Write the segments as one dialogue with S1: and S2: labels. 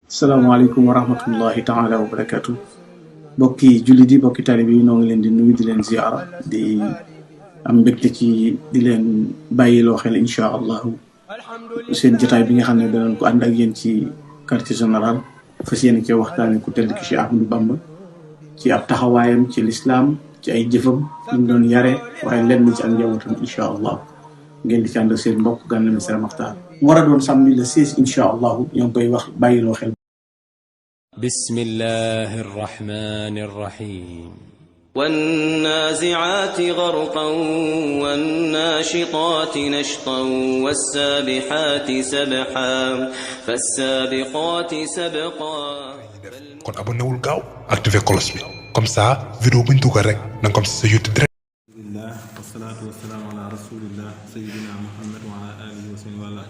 S1: salaamaaleykum wa rahmatullahi taala wa barakatu bokki jullit yi bokki taalibe yi noo ngi leen di nuyu di leen ziara di am mbégte ci di leen bàyyiloo xel incha allahu seen jotaay bi nga xam ne danañ ko ànd ak yéen ci quartier général fas yéene cee waxtaane ku tedd ki Cheikh Ahmadou Bamba ci ab taxawaayam ci lislaam ci ay jëfam ñu doon yare waaye lenn ci ak njabootam incha allah ngeen di ci ànd ak seen mbokk Gana Messere Maxtaar mu war a doon samedi le 16 incha allahu ñoo ngi koy wax bàyyiloo xel.
S2: بسم الله الرحمن الرحيم
S3: والنازعات غرقا والناشطات نشطا والسابحات سبحا فالسابقات سبقا
S4: kon abonné wul gaaw activé cloche bi comme ça vidéo buñ dugal rek nanga comme sa YouTube direct.
S5: alhamdulillah wasalaatu wasalaamu ala rasulillah sayidina muhammad wa ala alihi wa sallam wala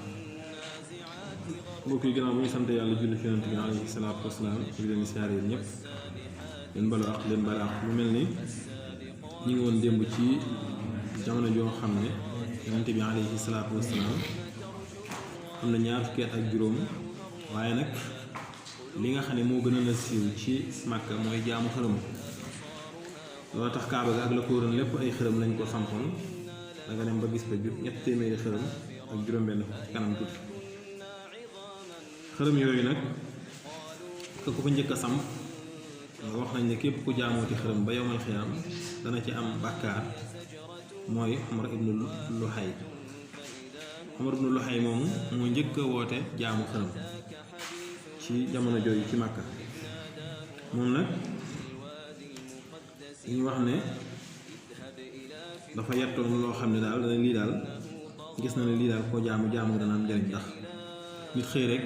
S5: mbokk yi gannaaw bu ñu sant yàlla julli fi yonent bi alayhi salaatu wasalaam di leen siyaare yéen ñëpp leen balu ak leen balu ak mu mel ni ñi ngi woon démb ci jamono joo xam ne yonent bi alayhi salaatu wasalaam am na ñaar fukki at ak juróom waaye nag li nga xam ne moo gën a la siiw ci Màkka mooy jaamu xërëm loolu tax Kaaba ga ak la ko wëroon lépp ay xërëm lañ ko sampoon da nga dem ba gis ba jut 300 xërëm ak juróom-benn ci kanam tuuti xërëm yooyu nag ka ko fa njëkk a samp wax nañ ne képp ku jaamooti xërëm ba yowmal xiyaam dana ci am bàkkaar mooy Omar ibnu Luhay Omar ibnu Luhay moomu moo njëkk a woote jaamu xërëm ci jamono jooju ci Màkka moom nag ñu wax ne dafa yettoon loo xam ne daal dana lii daal gis na ne lii daal koo jaamu dana am njariñ ndax nit xëy rek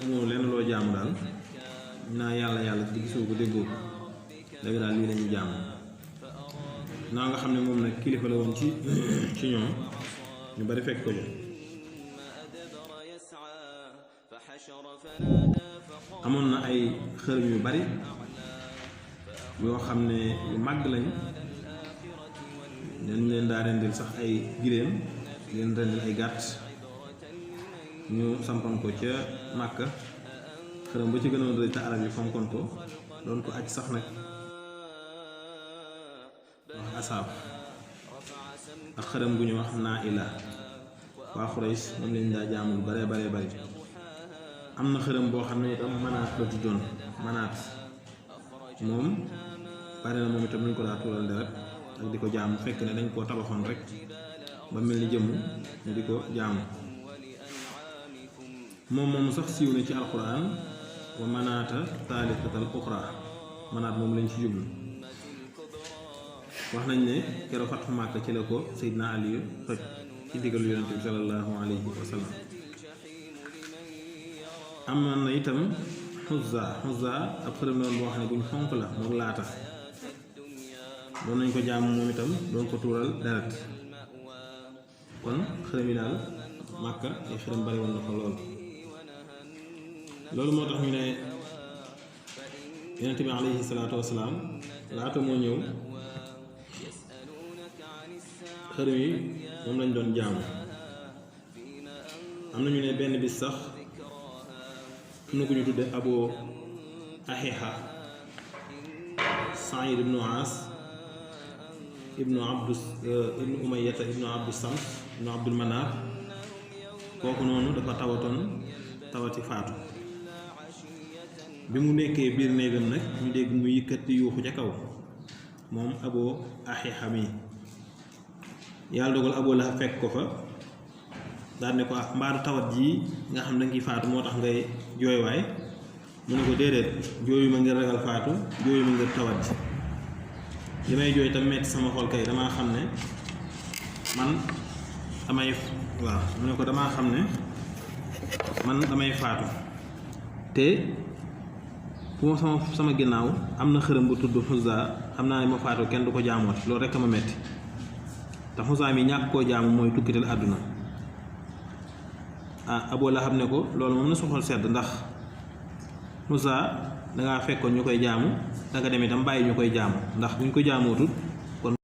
S5: amoo lenn loo jaamu daal naa yàlla di gisoo ko déggoo ko léegi daal lii lañuy jaamu naa nga xam ne moom nag kilifa la woon ci ñoom ñu bari fekk ko jo amoon na ay xërëm yu bari yoo xam ne yu màgg lañ dañ leen daa rendil sax ay giléem leen rendil ay gàtt ñu sampan ko ca Màkka xërëm ba ci gënoon rëy te arab yi fonkoon ko doon ko aj sax nag wax asaab ak xërëm gu ñu wax naa ila waa Xurays moom lañ daa jaamu lu bare bari am na xërëm boo xam ne itam manaat la tuddoon manaat moom bare na moom itam nañ ko daa tuural deret ak di ko jaamu fekk ne dañ koo tabaxoon rek ba mel ni jëmm ñu di ko jaamu moom sax siiw na ci alquran wa manaata taaliqatal uxra manaat moom lañ ci jublu wax nañ ne keroog Fathu Màkka ci la ko Seydina Ali toj ci digalu yonente bi sallallahu alayhi wa sallam am na itam Uzza ab xërëm noonu boo xam ne buñ fonk la moom Laata doon nañ ko jaamu moom itam doon ko tuural deret kon xërëm yi daal Màkka ay xërëm bari woon na ko loolu moo tax ñu ne yonent bi alayhi salaatu wasalaam laata moo ñëw xërëm yi moom lañ doon jaamu am na ñu ne benn bis sax am na ku ñu tudde Abu Ahiha Saïd ibnu Aas ibnu Umayyata ibnu Abdu Sams ibnu Abdul Manaaf kooku noonu dafa tawati faatu bi mu nekkee biir néegam nag ñu dégg mu yëkkati yuuxu ca kaw moom Abu Ahiha mi yàlla dogal Abu Lahab fekk ko fa daal ne ko mbaadu tawat ji nga xam da nga ciy faatu moo tax ngay jooy waay mu ne ko déedéet jooyu ma ngir ragal faatu jooyu ma ngir tawat ji li may jooy tam metti sama xol kay damaa xam ne man damay faatu te fu ma sama ginnaaw am na xërëm bu tudd Uzza xam naa ne ma faatu kenn du ko jaamooti loolu rekk ma metti te Uzza mi ñàkk koo jaamu mooy tukkital àdduna Abu Lahab ne ko loolu moom na su xol sedd ndax Uzza dangaa fekkoon ñu koy jaamu danga dem itam bàyyi ñu koy jaamu ndax bu ñu ko jaamootul kon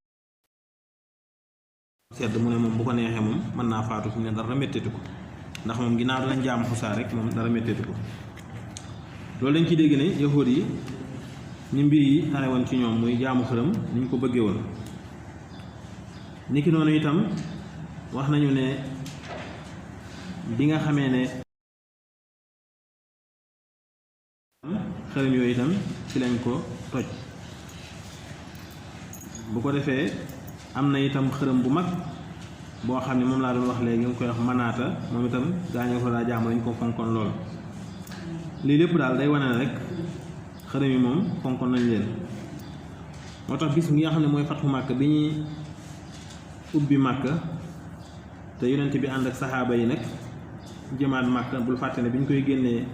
S5: sedd mu ne moom bu ko neexee moom mën naa faatu fi mu ne dara méttitu ko ndax moom ginnaaw danañ jaamu Uzza rek moom dara méttitu ko loolu dañ ci dégg ne yahuud yi ni mbir yi tare woon ci ñoom muy jaamu xërëm ni ñu ko bëggee woon niki noonu itam wax nañu ne bi nga xamee ne xërëm yooyu itam ci lañ ko toj bu ko defee am na itam xërëm bu mag boo xam ne moom laa doon wax léegi nga koy wax manaata moom itam gaañoo ko daa jaamu lañ ko fonkoon lool lii lépp daal day wane ne rek xërëm yi moom fonkoon nañ leen moo tax bis bi nga xam ne mooy fatxu màkk bi ñuy ubbi màkk te yonent bi ànd ak saxaaba yi nag jëmaat màkk bul fàtte ne bi ñu koy génnee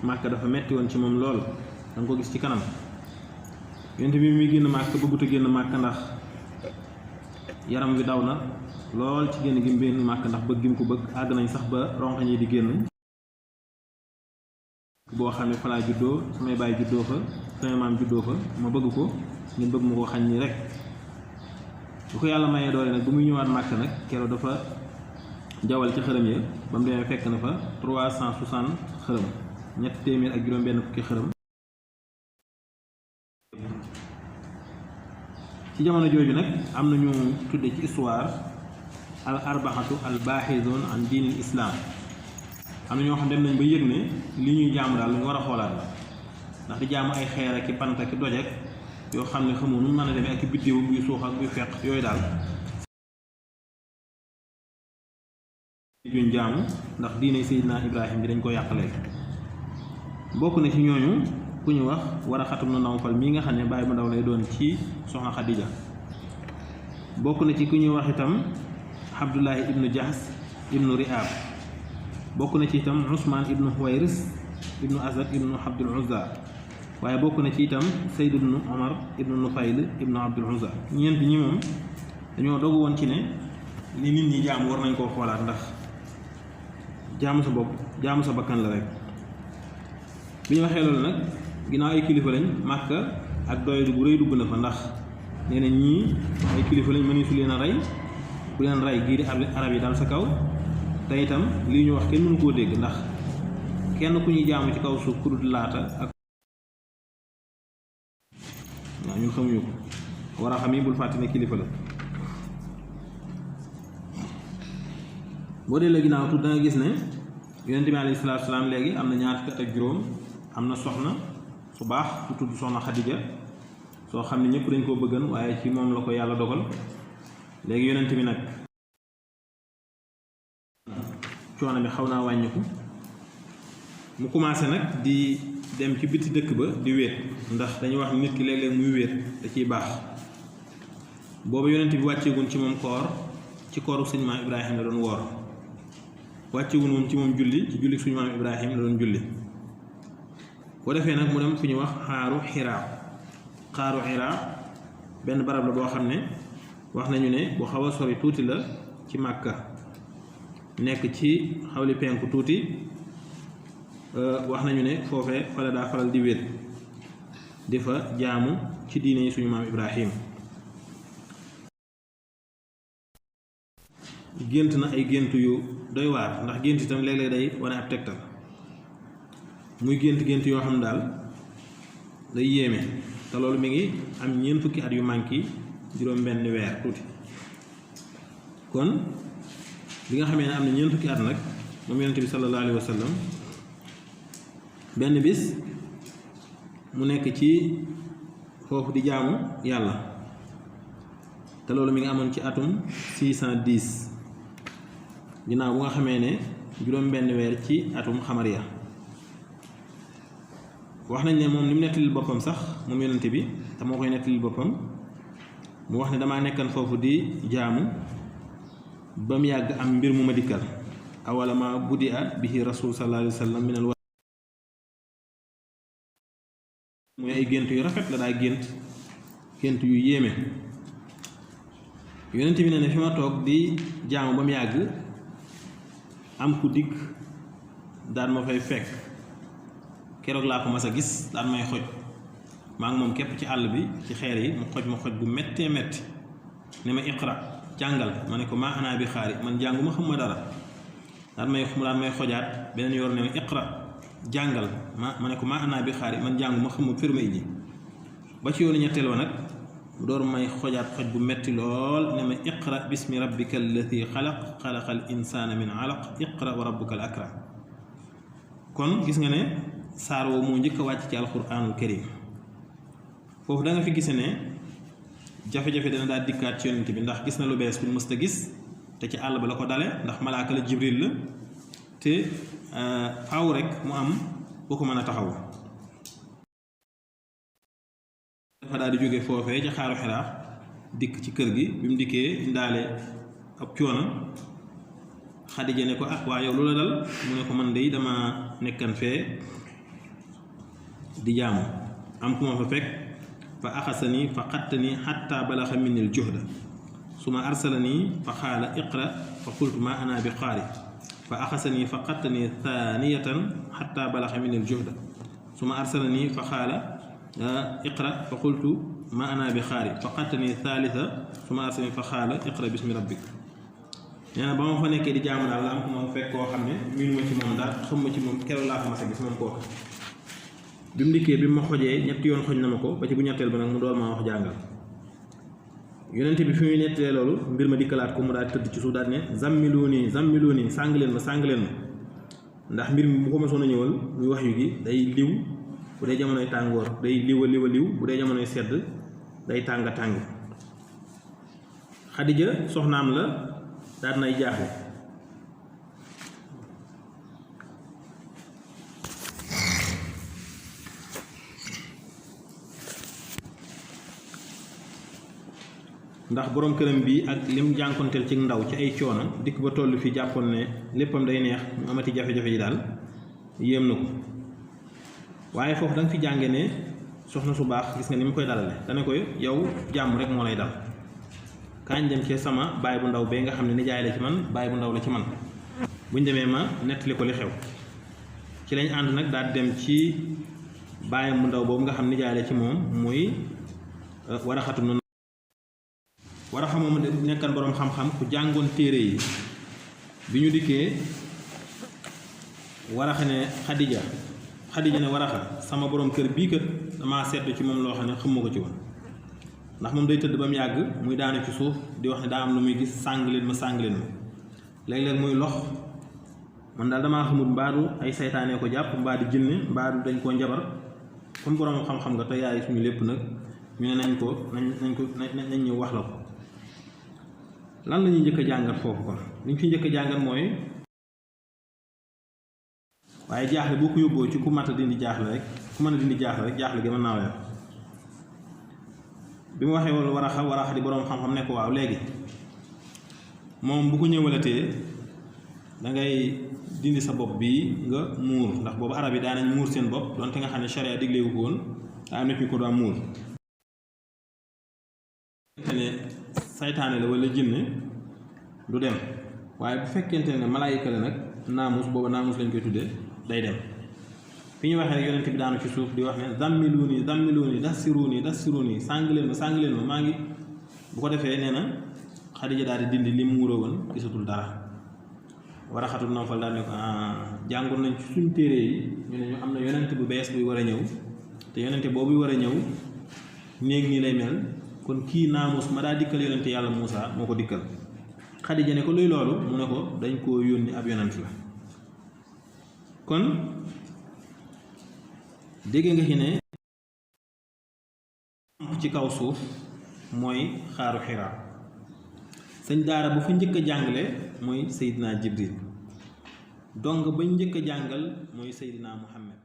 S5: màkk dafa metti woon ci moom lool da nga ko gis ci kanam yonent bi muy génn màkk bëggut a génn màkk ndax yaram wi daw na lool ci génn gi mu génn màkk ndax bëgg gi mu ko bëgg àgg nañ sax ba ronxañ yi di génn boo xam ne fa laa juddoo samay baay juddoo fa samay maam juddoo fa ma bëgg ko ngeen bëgg ma ko xañ nii rek bu ko yàlla mayee doole nag bu muy ñëwaat màkk nag keroog dafa jawal ci xërëm ya ba mu demee fekk na fa 360 xërëm ñett téeméer ak juróom benn fukki xërëm ci jamono jooju nag am na ñu tudde ci histoire al arbaxatu al baaxidoon an diinil islaam am na ñoo xam dem nañ ba yëg ne li ñuy jaamu daal lu ñu war a xoolaat la ndax di jaamu ay xeer ak i pant ak i doj ak yoo xam ne xamoo nu ñu mën a demee ak i biddéew buy suux ak buy feq yooyu daal juñ jaamu ndax diine Seydina Ibrahim bi dañ ko yàq léegi bokk na ci ñooñu ku ñu wax war a xatum na Nawfal mii nga xam ne bàyyi mu ndaw lay doon ci soxna Xadija bokk na ci ku ñuy wax itam Abdullahi ibnu Jahs ibnu Riab bokk na ci itam Usmaan ibnu Huwayris ibnu Asad ibnu Abdul Uzza waaye bokk na ci itam Sayd ibnu Omar ibnu Nufayl ibnu Abdul Uzza ñeent ñi moom dañoo dogu woon ci ne li nit ñi jaamu war nañ koo xoolaat ndax jaamu sa bopp jaamu sa bakkan la rek bi ñu waxee loolu nag ginnaaw ay kilifa lañ Màkka ak doylu bu rëy dugg na fa ndax nee na ñii ay kilifa lañ mëni su leen a rey ku leen rey giiri arab yi daal sa kaw te itam lii ñu wax kenn mënu koo dégg ndax kenn ku ñuy jaamu ci kaw suuf ku dul Laata ak waaw ñun xamuñu ko war a xam yi bul fàtte ne kilifa la boo dee la ginnaaw tuut da nga gis ne yonent bi alayhi salaatu salaam léegi am na ñaar fukki at ak juróom am na soxna su baax su tudd soxna Xadija soo xam ne ñëpp dañ koo bëggan waaye ci moom la ko yàlla dogal léegi yonent bi nag coono bi xaw naa wàññiku mu commencé nag di dem ci biti dëkk ba di wéet ndax dañuy wax nit ki léeg-léeg muy wéet da ciy baax boobu yonent bi wàcceegun ci moom koor ci kooru suñu maam Ibrahim la doon woor wàcceegun moom ci moom julli ci julli suñu maam Ibrahim la doon julli boo defee nag mu dem fu ñuy wax xaaru xiraa benn barab la boo xam ne wax nañu ne bu xaw a sori tuuti la ci Màkka nekk ci xawli penku tuuti wax nañu ne foofee fa la daa faral di wéet di fa jaamu ci diine yi suñu maam Ibrahim gént na ay gént yu doy waar ndax gént itam léeg-léeg day wane ab tegtal muy gént yoo xam ne daal day yéeme te loolu mi ngi am ñeent fukki at yu manqué juróom benn weer tuuti kon bi nga xamee ne am na ñeent fukki at nag moom yonent bi sallallahu alayhi wa sallam benn bis mu nekk ci foofu di jaamu yàlla te loolu mi ngi amoon ci atum 610 ginnaaw bu nga xamee ne juróom benn weer ci atum xamariya wax nañ ne moom ni mu nettalil boppam sax moom yonent bi te moo koy nettalil boppam mu wax ne damaa nekkan foofu di jaamu ba mu yàgg am mbir mu ma dikkal awala ma buddi a bihi rasul sallallahu alayhi wa sallam minal wa muy ay gént yu rafet la daa gént yu yéeme yonent bi ne fi ma toog di jaamu ba mu yàgg am ku dikk daan ma fay fekk keroog laa ko mas a gis daan may xoj maa ngi moom képp ci àll bi ci xeer yi mu xoj ma xoj bu méttee métti ne ma iqra jàngal ma ne ko maa anaa bi xaari man jàngu ma xam ma dara daan may xojaat beneen yoon ne ma iqra jàngal ma ne ko maa ana bi xaari man jàngu ma xamul firma ji ba ci yoonu ñetteel wa nag mu door may xojaat xoj bu metti lool ne ma iqra bismi rabbika allati xalaq xalaqal insaana min alaq iqra wa rabbuka al akram kon gis nga ne saar woo moo njëkk a wàcc ci alquranul karim foofu da nga fi gise ne jafe-jafe dana daal dikkaat ci yonent bi ndax gis na lu bees bu mës ta gis te ci àll ba la ko dale ndax malaaka la jibril la te faaw rek mu am boo ko mën a taxaw dafa daal di jóge foofee ca xaaru Xiraa dikk ci kër gi bi mu dikkee indaale ab coono Xadija ne ko ah waa yow lu la dal mu ne ko man de dama nekkan fee di jaamu am ku ma fa fekk fa axasani fa xattani xatta balaxa minni l juhda suma arsalani fa xaala iqra fa qultu ma ana bi qaari fa axasani fa xattani thaniyatan xatta balaxa minni l juhda suma arsalani fa xaala iqra fa qultu ma ana bi qaari fa xattani thalitha suma arsalani fa xaala iqra bismi rabbik nee na ba ma fa nekkee di jaamu daal la am ko moom fekk koo xam ne miinu ma ci moom daal xam ma ci moom keroog laa ko mas a gis moom kooku bi mu dikkee bi ma xojee ñetti yoon xoj na ma ko ba ci bu ñetteel ba nag mu door maa wax jàngal yonente bi fi muy nettalee loolu mbir ma dikkalaat ko mu daal tëdd ci suuf daal ne zammiluuni sàng leen ma ndax mbir mi bu ko masoon a ñëwal muy wax yu gi day liw bu dee jamonoy tàngoor day liw a liw bu dee jamonoy sedd day tàng Xadija soxnaam la daal nay jaaxle ndax borom këram bi ak lim jànkonteel ci ndaw ci ay coono dikk ba toll fi jàppoon ne léppam day neex mu amati jafe-jafe yi daal yéem na ko waaye foofu da nga fi jànge ne soxna su baax gis nga ni mu koy dalale dana koy yow jàmm rek moo lay dal kaañ dem ci sama baay bu ndaw bee nga xam ne nijaay la ci man baay bu ndaw la ci man buñ demee ma nettali ko li xew ci lañ ànd nag daal dem ci baayam bu ndaw boobu nga xam nijaay la ci moom muy Waraxatu noonu Waraxa moom nekkan boroom xam-xam ku jàngoon téere yi bi ñu dikkee Waraxa ne Xadija ne Waraxa sama borom kër bii kër damaa seetlu ci moom loo xam ne xamu ko ci woon ndax moom day tëdd ba mu yàgg muy daanu ci suuf di wax ne daa am lu muy gis sàng leen ma léeg-léeg muy lox man daal damaa xamul mbaadu ay saytaanee ko jàpp mbaa di jinne mbaadu dañ koo njabar comme borom xam-xam nga te yaay suñu lépp nag ñu ne nañ ñëw wax la ko lan la ñuy njëkk a jàngat foofu kon li ñu fi njëkk a jàngat mooy waaye jaaxle boo ko yóbboo ci ku mat a dindi jaaxle rek ku mën a dindi jaaxle rek jaaxle gi mën naa weer bi mu waxee wala Waraxa di boroom xam-xam ne ko waaw léegi moom bu ko ñëwalatee da ngay dindi sa bopp bi nga muur ndax boobu arab yi daanañ muur seen bopp donte nga xam ne charia diglewu ko woon daa am na ñu ko doon muur ne saytaane la wala jinne du dem waaye bu fekkente ne malaayika la nag naamus boobu naamus lañ koy tuddee day dem fi ñu waxee rek yonent bi daanu ci suuf di wax ne zammiluuni dassiruuni sàng leen ma maa ngi bu ko defee nee na Xadija daal di dindi li mu muuroo woon gisatul dara Waraxatu Nawfal daal ne ko jàngoon nañ ci suñ téere yi ñu ne ñu am na yonent bu bees buy war a ñëw te yonent boobu war a ñëw néeg nii lay mel kon kii naamus ma daa dikkal yonent yàlla Muusa moo ko dikkal Xadija ne ko luy loolu mu ne ko dañ koo yónni ab yonent la kon dégg nga ci ne ci kaw suuf mooy xaaru Xiraa sëñ daara bu fi njëkk a jàngale mooy Seydina Jibril dong bañ njëkk a jàngal mooy Seydina Muhammad